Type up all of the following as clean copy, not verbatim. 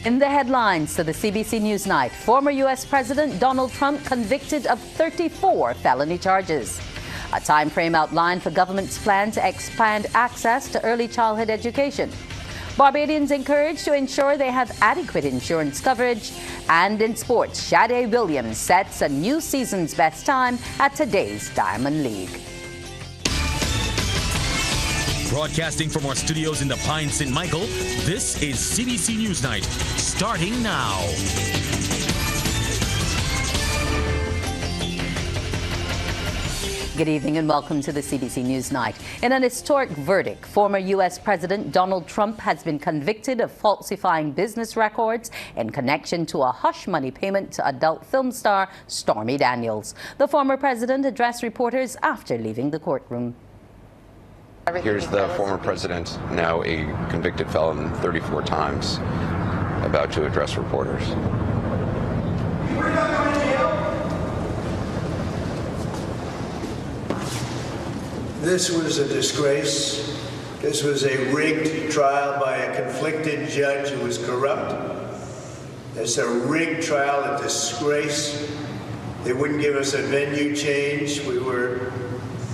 In the headlines to the CBC NewsNight, former U.S. President Donald Trump convicted of 34 felony charges. A time frame outlined for government's plan to expand access to early childhood education. Barbadians encouraged to ensure they have adequate insurance coverage. And in sports, Shade Williams sets a new season's best time at today's Diamond League. Broadcasting from our studios in the Pine St. Michael, this is CBC NewsNight, starting now. Good evening and welcome to the CBC NewsNight. In an historic verdict, former U.S. President Donald Trump has been convicted of falsifying business records in connection to a hush money payment to adult film star Stormy Daniels. The former president addressed reporters after leaving the courtroom. Here's the former president, now a convicted felon 34 times, about to address reporters. This was a disgrace. This was a rigged trial by a conflicted judge who was corrupt. It's a rigged trial, a disgrace. They wouldn't give us a venue change. We were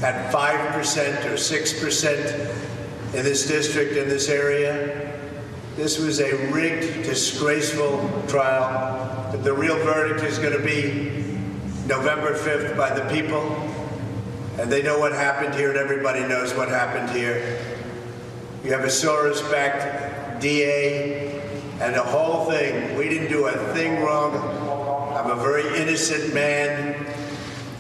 at 5% or 6% in this district, in this area. This was a rigged, disgraceful trial. But the real verdict is going to be November 5th by the people. And they know what happened here, and everybody knows what happened here. You have a Soros-backed DA, and the whole thing. We didn't do a thing wrong. I'm a very innocent man.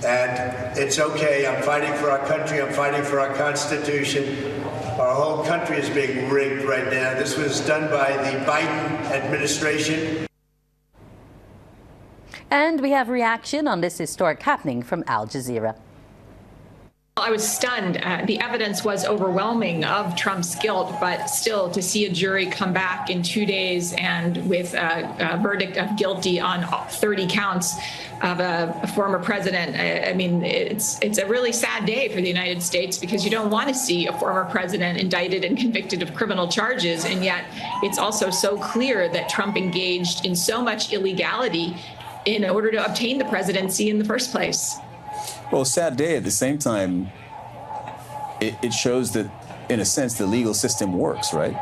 And it's okay. I'm fighting for our country. I'm fighting for our Constitution. Our whole country is being rigged right now. This was done by the Biden administration. And we have reaction on this historic happening from Al Jazeera. I was stunned. The evidence was overwhelming of Trump's guilt, but still to see a jury come back in 2 days and with a verdict of guilty on 30 counts of a former president, I mean, it's a really sad day for the United States because you don't want to see a former president indicted and convicted of criminal charges. And yet it's also so clear that Trump engaged in so much illegality in order to obtain the presidency in the first place. Well, sad day. At the same time, it shows that, in a sense, the legal system works, right?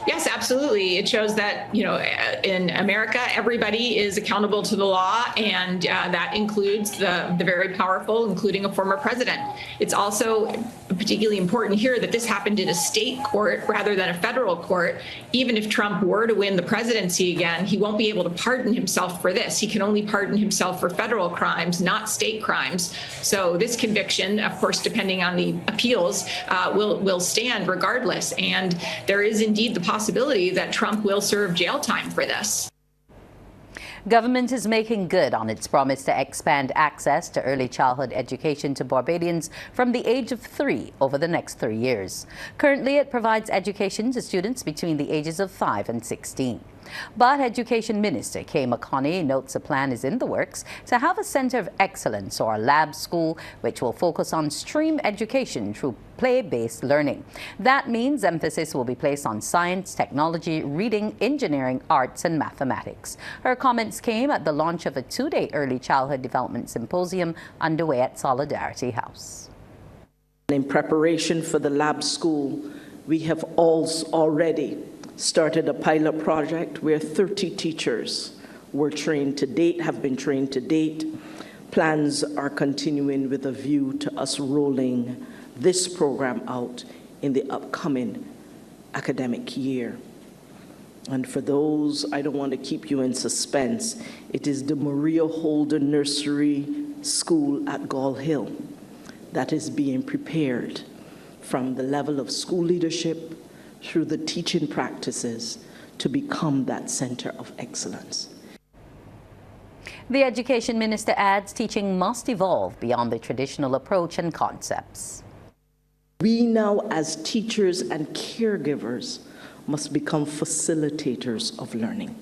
Yes, absolutely. It shows that, you know, in America, everybody is accountable to the law, and that includes the very powerful, including a former president. It's also particularly important here that this happened in a state court rather than a federal court. Even if Trump were to win the presidency again, he won't be able to pardon himself for this. He can only pardon himself for federal crimes, not state crimes. So this conviction, of course, depending on the appeals, will stand regardless. And there is indeed the possibility that Trump will serve jail time for this. Government is making good on its promise to expand access to early childhood education to Barbadians from the age of 3 over the next 3 years. Currently, it provides education to students between the ages of 5 and 16. But Education Minister Kay McConney notes a plan is in the works to have a Center of Excellence or a lab school which will focus on STEAM education through play-based learning. That means emphasis will be placed on science, technology, reading, engineering, arts, and mathematics. Her comments came at the launch of a 2-day early childhood development symposium underway at Solidarity House. In preparation for the lab school, we have already started a pilot project where 30 teachers were trained to date, have been trained to date. Plans are continuing with a view to us rolling this program out in the upcoming academic year. And for those, I don't want to keep you in suspense, it is the Maria Holden Nursery School at Gall Hill that is being prepared from the level of school leadership through the teaching practices to become that center of excellence. The Education Minister adds teaching must evolve beyond the traditional approach and concepts. We now, as teachers and caregivers, must become facilitators of learning,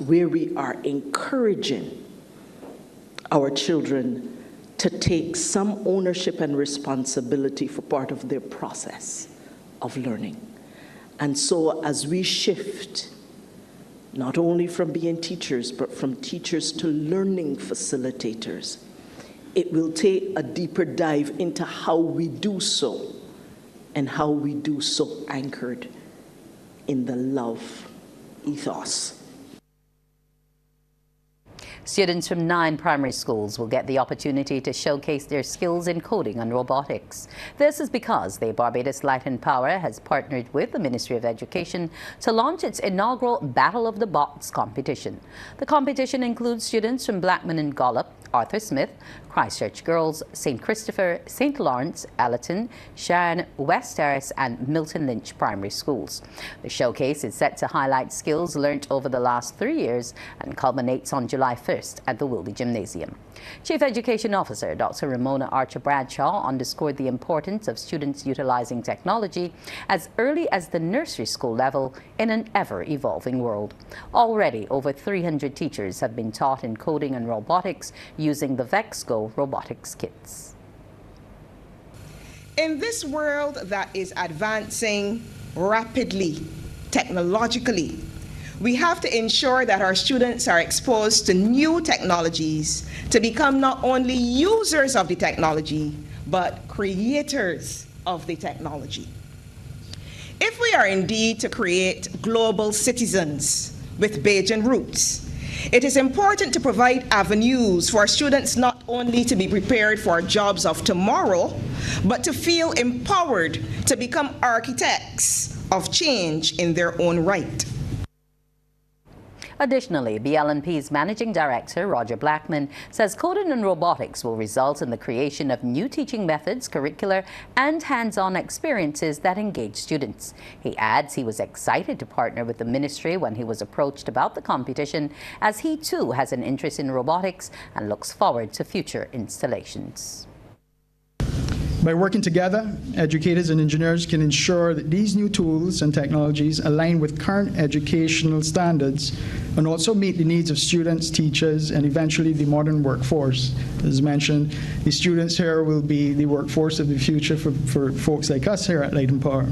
where we are encouraging our children to take some ownership and responsibility for part of their process of learning. And so as we shift, not only from being teachers, but from teachers to learning facilitators, it will take a deeper dive into how we do so, and how we do so anchored in the love ethos. Students from 9 primary schools will get the opportunity to showcase their skills in coding and robotics. This is because the Barbados Light and Power has partnered with the Ministry of Education to launch its inaugural Battle of the Bots competition. The competition includes students from Blackman and Gollop, Arthur Smith, Christchurch Girls, St. Christopher, St. Lawrence, Allerton, Sharon, West Terrace and Milton Lynch primary schools. The showcase is set to highlight skills learnt over the last 3 years and culminates on July 1st at the Wilby Gymnasium. Chief Education Officer Dr. Ramona Archer-Bradshaw underscored the importance of students utilizing technology as early as the nursery school level in an ever-evolving world. Already, over 300 teachers have been taught in coding and robotics using the VexGo robotics kits. In this world that is advancing rapidly, technologically, we have to ensure that our students are exposed to new technologies to become not only users of the technology, but creators of the technology. If we are indeed to create global citizens with Bajan roots, it is important to provide avenues for students not only to be prepared for jobs of tomorrow, but to feel empowered to become architects of change in their own right. Additionally, BLNP's Managing Director, Roger Blackman, says coding and robotics will result in the creation of new teaching methods, curricular and hands-on experiences that engage students. He adds he was excited to partner with the ministry when he was approached about the competition, as he too has an interest in robotics and looks forward to future installations. By working together, educators and engineers can ensure that these new tools and technologies align with current educational standards and also meet the needs of students, teachers, and eventually the modern workforce. As mentioned, the students here will be the workforce of the future for folks like us here at Light and Power.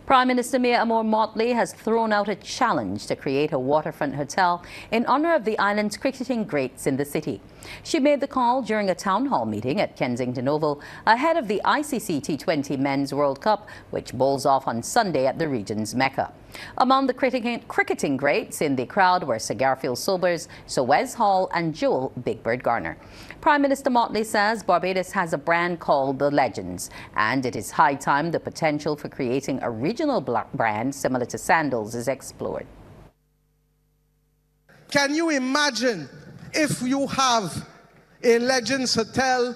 Prime Minister Mayor Amor Motley has thrown out a challenge to create a waterfront hotel in honor of the island's cricketing greats in the city. She made the call during a town hall meeting at Kensington Oval ahead of the ICC T20 Men's World Cup, which bowls off on Sunday at the region's Mecca. Among the cricketing greats in the crowd were Sir Garfield Sobers, Sir Wes Hall and Joel Big Bird Garner. Prime Minister Motley says Barbados has a brand called The Legends, and it is high time the potential for creating a regional brand similar to sandals is explored. Can you imagine if you have a Legends Hotel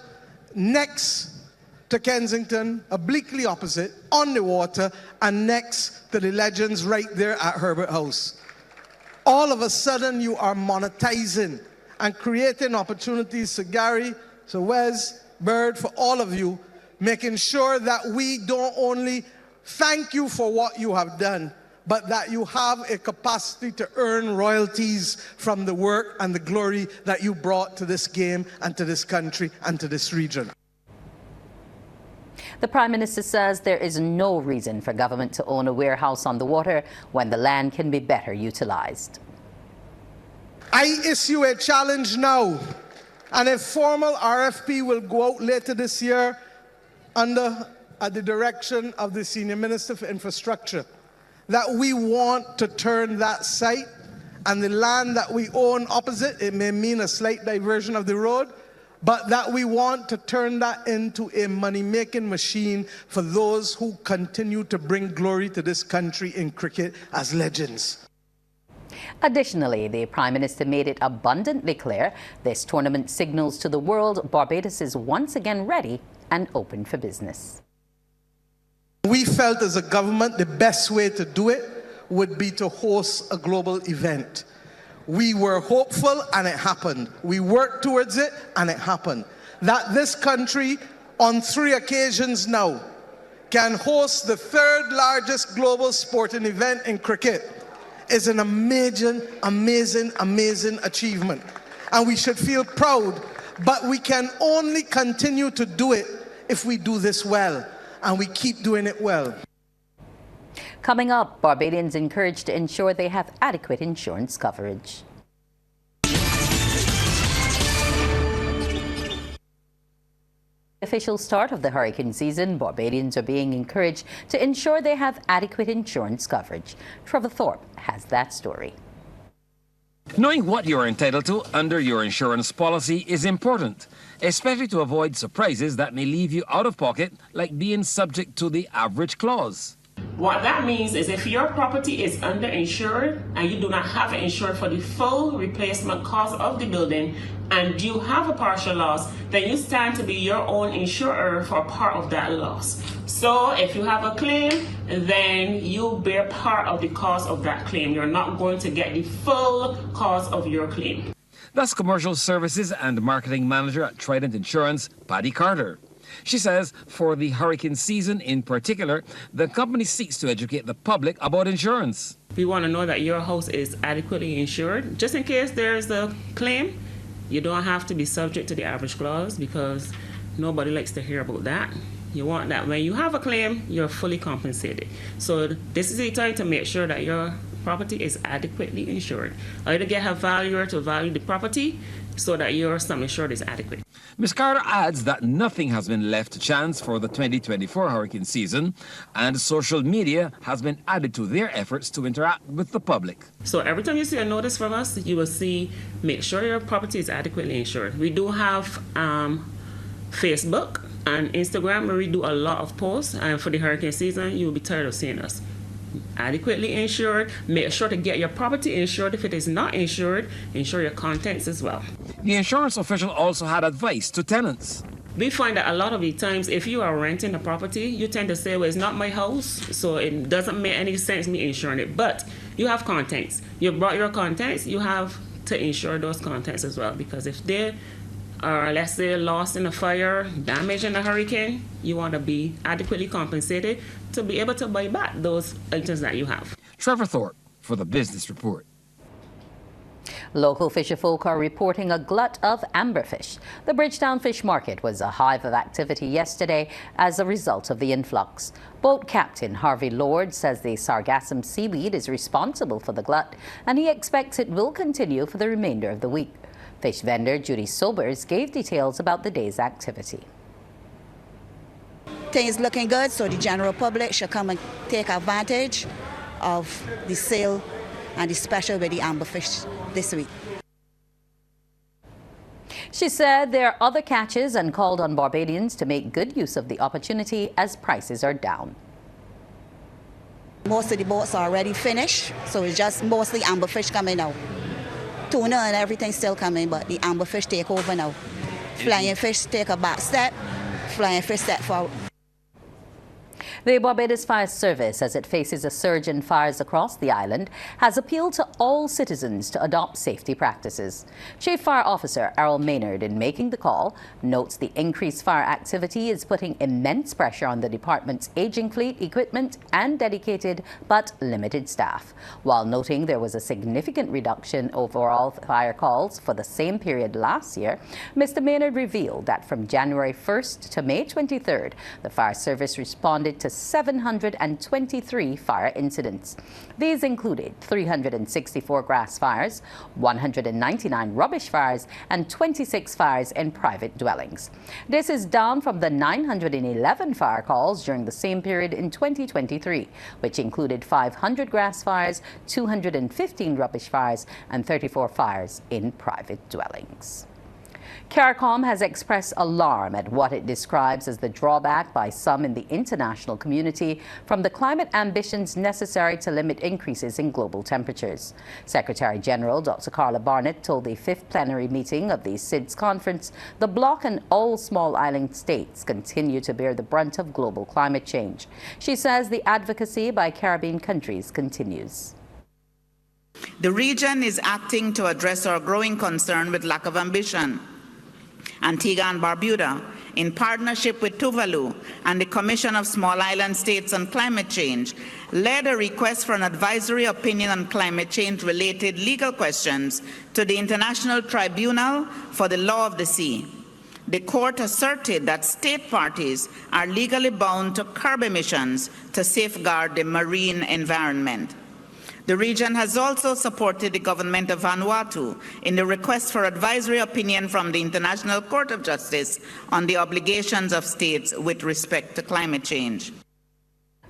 next to Kensington, obliquely opposite, on the water, and next to the Legends right there at Herbert House? All of a sudden you are monetizing and creating opportunities to Gary, to Wes, Bird, for all of you, making sure that we don't only thank you for what you have done, but that you have a capacity to earn royalties from the work and the glory that you brought to this game and to this country and to this region. The Prime Minister says there is no reason for government to own a warehouse on the water when the land can be better utilized. I issue a challenge now, and a formal RFP will go out later this year at the direction of the Senior Minister for Infrastructure, that we want to turn that site and the land that we own opposite, it may mean a slight diversion of the road, but that we want to turn that into a money-making machine for those who continue to bring glory to this country in cricket as legends. Additionally, the Prime Minister made it abundantly clear this tournament signals to the world Barbados is once again ready and open for business. We felt as a government the best way to do it would be to host a global event. We were hopeful and it happened. We worked towards it and it happened. That this country on 3 occasions now can host the 3rd largest global sporting event in cricket is an amazing, amazing, amazing achievement. And we should feel proud, but we can only continue to do it if we do this well, and we keep doing it well. Coming up, Barbadians encouraged to ensure they have adequate insurance coverage. Official start of the hurricane season, Barbadians are being encouraged to ensure they have adequate insurance coverage. Trevor Thorpe has that story. Knowing what you are entitled to under your insurance policy is important, especially to avoid surprises that may leave you out of pocket, like being subject to the average clause. What that means is if your property is underinsured and you do not have it insured for the full replacement cost of the building and you have a partial loss, then you stand to be your own insurer for part of that loss. So if you have a claim, then you bear part of the cost of that claim. You're not going to get the full cost of your claim. That's Commercial Services and Marketing Manager at Trident Insurance, Patty Carter. She says for the hurricane season in particular, the company seeks to educate the public about insurance. We want to know that your house is adequately insured. Just in case there's a claim, you don't have to be subject to the average clause because nobody likes to hear about that. You want that when you have a claim, you're fully compensated. So this is the time to make sure that your property is adequately insured. Either get a valuer to value the property so that your sum insured is adequate. Ms. Carter adds that nothing has been left to chance for the 2024 hurricane season, and social media has been added to their efforts to interact with the public. So every time you see a notice from us, you will see, make sure your property is adequately insured. We do have Facebook and Instagram where we do a lot of posts, and for the hurricane season, you will be tired of seeing us. Adequately insured, make sure to get your property insured. If it is not insured, insure your contents as well. The insurance official also had advice to tenants. We find that a lot of the times, if you are renting a property, you tend to say, well, it's not my house, so it doesn't make any sense me insuring it. But you have contents. You brought your contents, you have to insure those contents as well, because if they are, let's say, lost in a fire, damaged in a hurricane, you want to be adequately compensated to be able to buy back those items that you have. Trevor Thorpe for the Business Report. Local fisherfolk are reporting a glut of amberfish. The Bridgetown Fish Market was a hive of activity yesterday as a result of the influx. Boat Captain Harvey Lord says the sargassum seaweed is responsible for the glut, and he expects it will continue for the remainder of the week. Fish vendor Judy Sobers gave details about the day's activity. Things looking good, so the general public should come and take advantage of the sale and the special with the amberfish this week. She said there are other catches and called on Barbadians to make good use of the opportunity as prices are down. Most of the boats are already finished, so it's just mostly amberfish coming out. Tuna and everything still coming, but the amberfish take over now. Flying fish take a back step, flying fish step forward. The Barbados Fire Service, as it faces a surge in fires across the island, has appealed to all citizens to adopt safety practices. Chief Fire Officer Errol Maynard, in making the call, notes the increased fire activity is putting immense pressure on the department's aging fleet, equipment and dedicated but limited staff. While noting there was a significant reduction overall fire calls for the same period last year, Mr. Maynard revealed that from January 1st to May 23rd, the Fire Service responded to 723 fire incidents. These included 364 grass fires, 199 rubbish fires, and 26 fires in private dwellings. This is down from the 911 fire calls during the same period in 2023, which included 500 grass fires, 215 rubbish fires, and 34 fires in private dwellings. CARICOM has expressed alarm at what it describes as the drawback by some in the international community from the climate ambitions necessary to limit increases in global temperatures. Secretary General Dr. Carla Barnett told the 5th plenary meeting of the SIDS conference the bloc and all small island states continue to bear the brunt of global climate change. She says the advocacy by Caribbean countries continues. The region is acting to address our growing concern with lack of ambition. Antigua and Barbuda, in partnership with Tuvalu and the Commission of Small Island States on Climate Change, led a request for an advisory opinion on climate change-related legal questions to the International Tribunal for the Law of the Sea. the court asserted that state parties are legally bound to curb emissions to safeguard the marine environment. The region has also supported the government of Vanuatu in the request for advisory opinion from the International Court of Justice on the obligations of states with respect to climate change.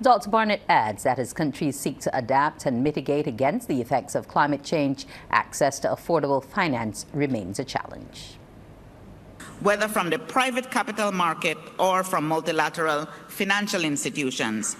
Dr. Barnett adds that as countries seek to adapt and mitigate against the effects of climate change, access to affordable finance remains a challenge. Whether from the private capital market or from multilateral financial institutions.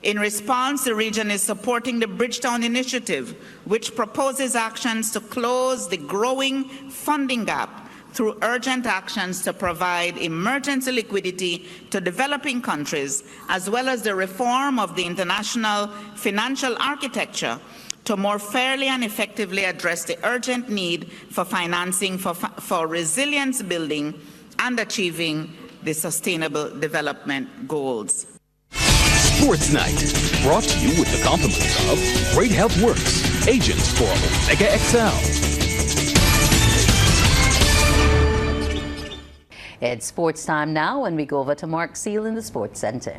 In response, the region is supporting the Bridgetown Initiative, which proposes actions to close the growing funding gap through urgent actions to provide emergency liquidity to developing countries, as well as the reform of the international financial architecture to more fairly and effectively address the urgent need for financing for resilience building and achieving the Sustainable Development Goals. Sports Night, brought to you with the compliments of Great Health Works, agents for Omega XL. It's sports time now, and we go over to Mark Seal in the Sports Center.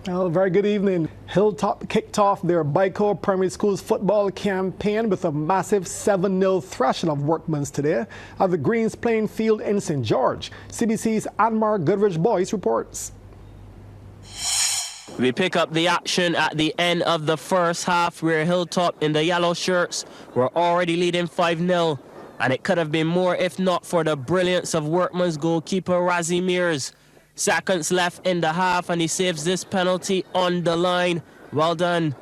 Well, very good evening. Hilltop kicked off their Bico Primary School's football campaign with a massive 7-0 thrashing of Workman's today at the Greens playing field in St. George. CBC's Anmar Goodrich Boyce reports. We pick up the action at the end of the first half, where Hilltop in the yellow shirts were already leading 5-0. And it could have been more if not for the brilliance of Workman's goalkeeper Razzie Mears. Seconds left in the half and he saves this penalty on the line. Well done.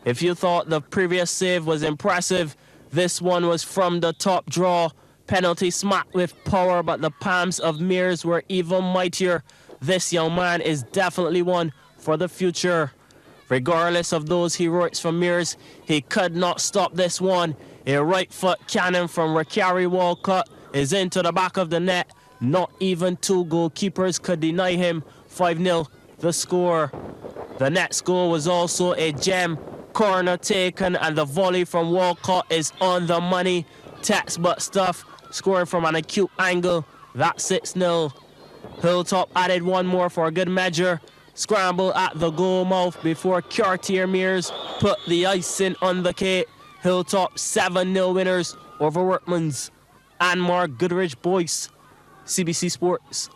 If you thought the previous save was impressive, this one was from the top draw. Penalty smacked with power, but the palms of Mears were even mightier. This young man is definitely one for the future. Regardless of those heroics from Mears, he could not stop this one. A right foot cannon from Rakari Walcott is into the back of the net. Not even two goalkeepers could deny him. 5-0 the score. The next goal was also a gem. Corner taken and the volley from Walcott is on the money. Textbook stuff, scoring from an acute angle. That's 6-0. Hilltop added one more for a good measure. Scramble at the goal mouth before Cartier Mears put the icing on the cake. Hilltop 7-0 winners over Workman's. Anmar Goodrich Boyce, CBC Sports.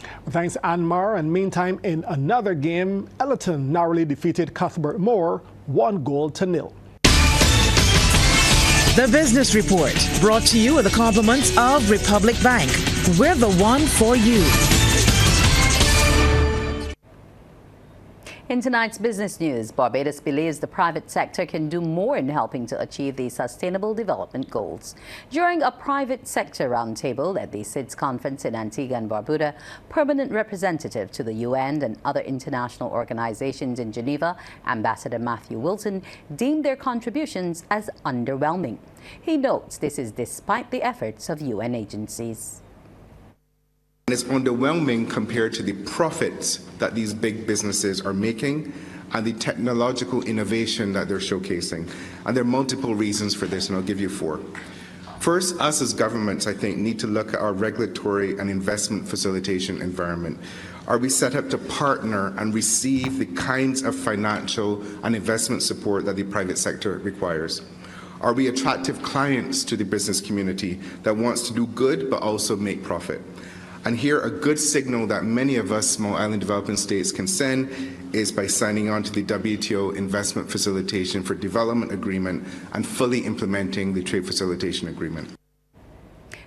Well, thanks, Anmar. And meantime, in another game, Ellerton narrowly defeated Cuthbert Moore 1-0. The Business Report, brought to you with the compliments of Republic Bank. We're the one for you. In tonight's business news, Barbados believes the private sector can do more in helping to achieve the Sustainable Development Goals. During a private sector roundtable at the SIDS conference in Antigua and Barbuda, permanent representative to the UN and other international organizations in Geneva, Ambassador Matthew Wilson, deemed their contributions as underwhelming. He notes this is despite the efforts of UN agencies. It's underwhelming compared to the profits that these big businesses are making and the technological innovation that they're showcasing. And there are multiple reasons for this, and I'll give you 4. First, us as governments, I think, need to look at our regulatory and investment facilitation environment. Are we set up to partner and receive the kinds of financial and investment support that the private sector requires? Are we attractive clients to the business community that wants to do good but also make profit? And here, a good signal that many of us small island developing states can send is by signing on to the WTO Investment Facilitation for Development Agreement and fully implementing the Trade Facilitation Agreement.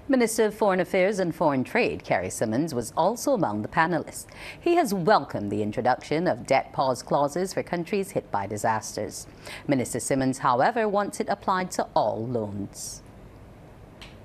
Minister of Foreign Affairs and Foreign Trade, Kerry Simmons, was also among the panelists. He has welcomed the introduction of debt pause clauses for countries hit by disasters. Minister Simmons, however, wants it applied to all loans.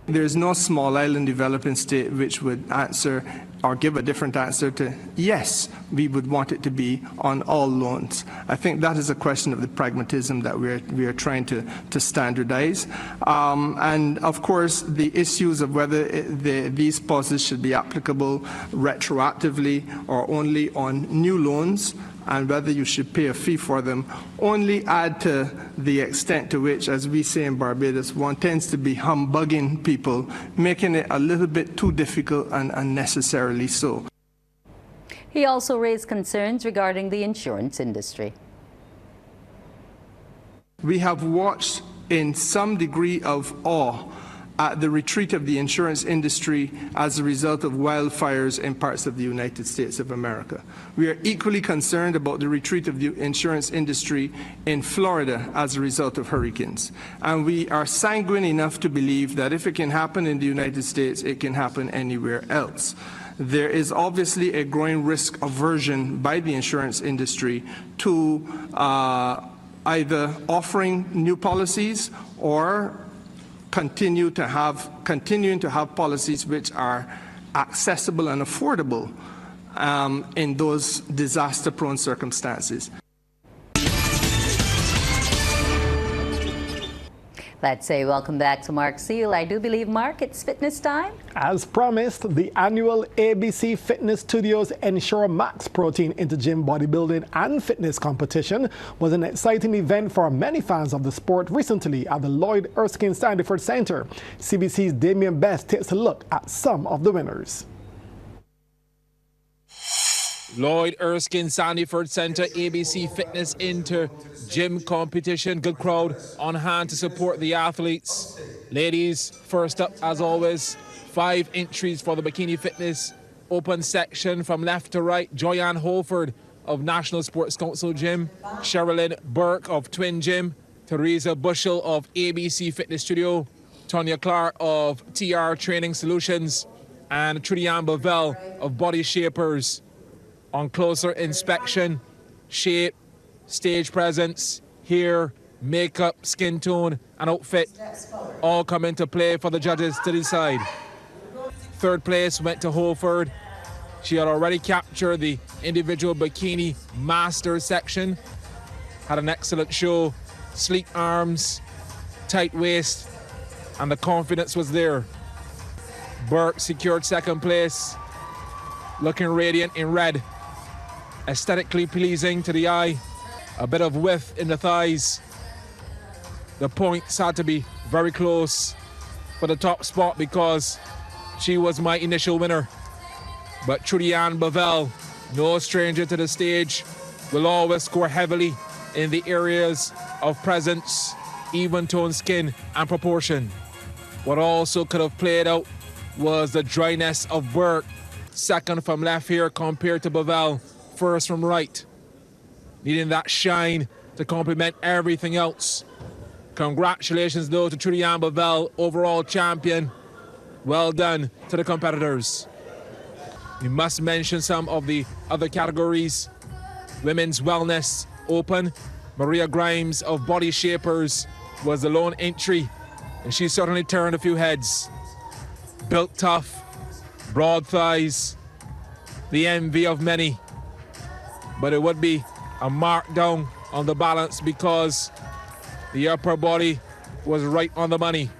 There is no small island developing state which would answer or give a different answer to yes, we would want it to be on all loans. I think that is a question of the pragmatism that we are trying to standardize. And of course, the issues of whether these pauses should be applicable retroactively or only on new loans and whether you should pay a fee for them only add to the extent to which, as we say in Barbados, one tends to be humbugging people, making it a little bit too difficult and unnecessarily so. He also raised concerns regarding the insurance industry. We have watched in some degree of awe at the retreat of the insurance industry as a result of wildfires in parts of the United States of America. We are equally concerned about the retreat of the insurance industry in Florida as a result of hurricanes. And we are sanguine enough to believe that if it can happen in the United States, it can happen anywhere else. There is obviously a growing risk aversion by the insurance industry to either offering new policies or continuing to have policies which are accessible and affordable in those disaster-prone circumstances. Let's say welcome back to Mark Seal. I do believe, Mark, it's fitness time. As promised, the annual ABC Fitness Studios Ensure Max Protein into Gym Bodybuilding and Fitness competition was an exciting event for many fans of the sport recently at the Lloyd Erskine Sandyford Center. CBC's Damien Best takes a look at some of the winners. Lloyd Erskine Sandyford Center ABC Fitness Inter Gym competition. Good crowd on hand to support the athletes. Ladies, first up as always, 5 entries for the Bikini Fitness open section from left to right. Joyanne Holford of National Sports Council Gym, Sherilyn Burke of Twin Gym, Teresa Bushell of ABC Fitness Studio, Tonya Clark of TR Training Solutions, and Trudy Ann Bovell of Body Shapers. On closer inspection, shape, stage presence, hair, makeup, skin tone, and outfit all come into play for the judges to decide. Third place went to Holford. She had already captured the individual bikini master section. Had an excellent show, sleek arms, tight waist, and the confidence was there. Burke secured second place, looking radiant in red. Aesthetically pleasing to the eye, a bit of width in the thighs. The points had to be very close for the top spot because she was my initial winner. But Trudy Ann Bovell, no stranger to the stage, will always score heavily in the areas of presence, even tone skin and proportion. What also could have played out was the dryness of Burke, second from left here compared to Bovell, first from right, needing that shine to complement everything else. Congratulations though to Trudy Ann Bovell, overall champion. Well done to the competitors. We must mention some of the other categories. Women's Wellness Open, Maria Grimes of Body Shapers was the lone entry, and she certainly turned a few heads. Built tough, broad thighs, the envy of many. But it would be a markdown on the balance because the upper body was right on the money.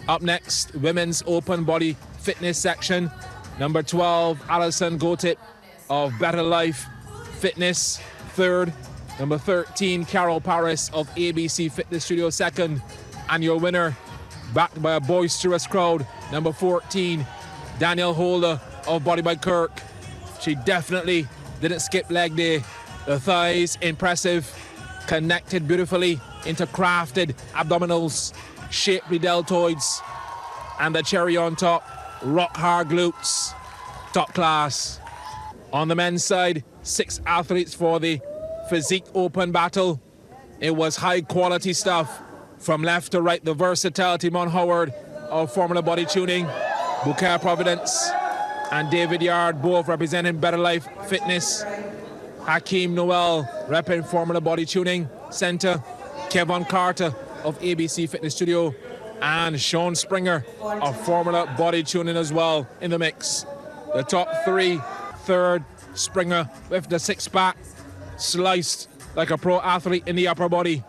Up next, Women's Open Body Fitness section. Number 12, Alison Gotit of Better Life Fitness, third. Number 13, Carol Paris of ABC Fitness Studio, second. And your winner, backed by a boisterous crowd, number 14, Danielle Holder of Body by Kirk. She definitely didn't skip leg day. The thighs impressive, connected beautifully into crafted abdominals, shapely deltoids, and the cherry on top, rock hard glutes, top class. On the men's side, 6 athletes for the Physique Open battle. It was high quality stuff. From left to right, the versatility Mon Howard of Formula Body Tuning, Bouquet Providence, and David Yard, both representing Better Life Fitness. Hakeem Noel, repping Formula Body Tuning Center. Kevin Carter of ABC Fitness Studio. And Sean Springer of Formula Body Tuning as well in the mix. The top 3, third, Springer with the 6-pack, sliced like a pro athlete in the upper body.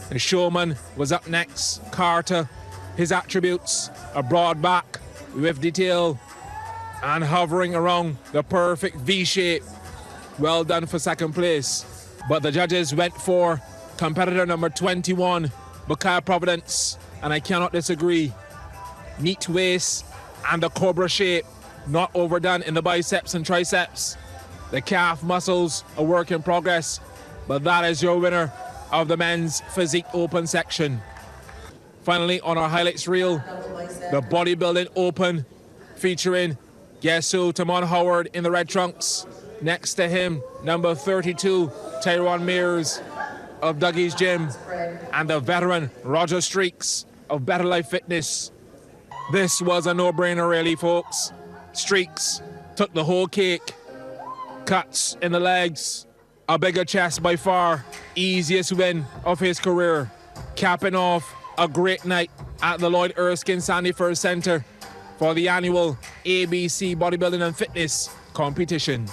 And Showman was up next. Carter, his attributes, a broad back with detail, and hovering around the perfect V shape. Well done for second place. But the judges went for competitor number 21, Bukai Providence, and I cannot disagree. Neat waist and the cobra shape, not overdone in the biceps and triceps. The calf muscles, a work in progress, but that is your winner of the men's physique open section. Finally, on our highlights reel, the bodybuilding open featuring guess who, Tamon Howard in the red trunks. Next to him, number 32, Tyrone Mears of Dougie's Gym, and the veteran Roger Streaks of Better Life Fitness. This was a no-brainer really, folks. Streaks took the whole cake. Cuts in the legs, a bigger chest by far, easiest win of his career. Capping off a great night at the Lloyd Erskine Sandyford Center for the annual ABC Bodybuilding and Fitness competition.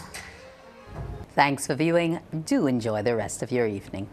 Thanks for viewing. Do enjoy the rest of your evening.